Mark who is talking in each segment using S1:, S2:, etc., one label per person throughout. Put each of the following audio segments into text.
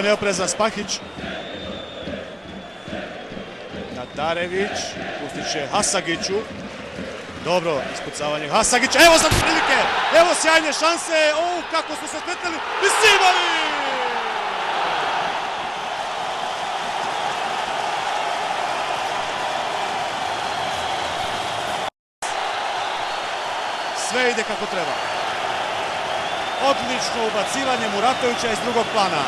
S1: Neoprezan Spahić. Natarević pustit će Hasagiću. Dobro ispucavanje Hasagića. Evo sad prilike. Evo sjajne šanse. Kako su se spletali. Misimović! Sve ide kako treba. Odlično ubacivanje Muratovića iz drugog plana.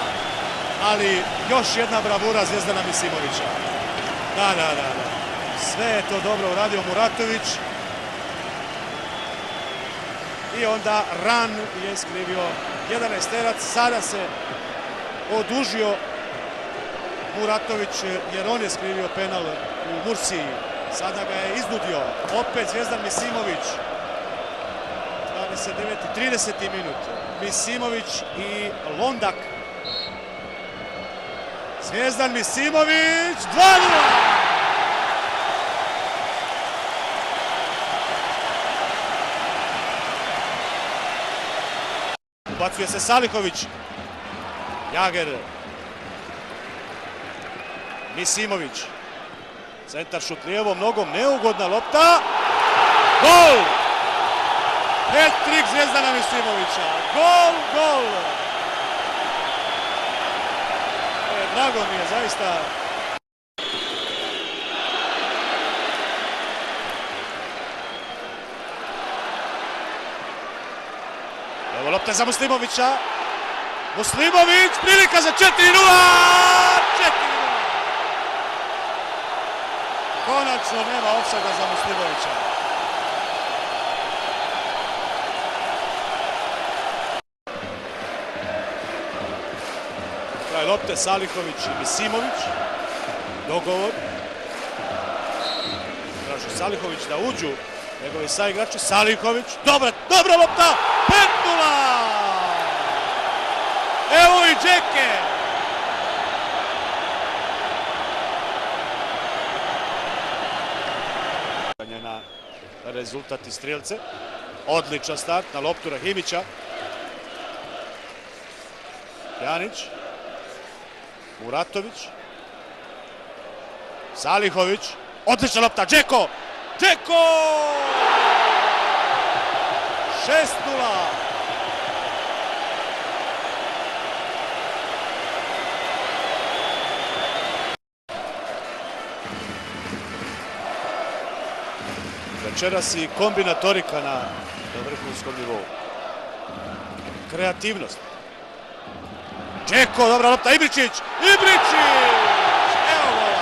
S1: Ali još jedna bravura Zvezdana Misimovića. Da. Sve je to dobro uradio Muratović. I onda Ran je skrivio 11-terac. Sada se odužio Muratović jer on je skrivio penal u Mursiji. Sada ga je iznudio. Opet Zvezdan Misimović. 29. 30. minut. Misimović i Londak. Zvezdan Misimović 2:0! Ubacuje se Salihović. Jager. Misimović. Centar šut lijevom nogom. Neugodna lopta. Gol! Hat-trik Zvezdana Misimovića. Gol! Drago mi je, zaista. Evo lopta za Muslimovića. Muslimović, prilika za 4:0! 4:0! Konačno nema ofsajda za Muslimovića. Kraj lopte Salihović i Misimović. Dogovor. Traži Salihović da uđu njegovi saigrači. Salihović. Dobra lopta. 5:0! Evo i Džeke. Na rezultat i strelce. Odličan start na loptu Rahimića. Pjanić. Muratović. Salihović. Odlična lopta. Džeko! 6:0! Večeras i kombinatorika na vrhunskom nivou. Kreativnost. Džeko, dobra lopta, Ibričić! Evo gola!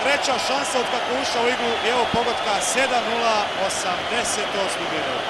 S1: Treća šansa od kako ušao u igru i evo pogotka 7:0, 88. minut.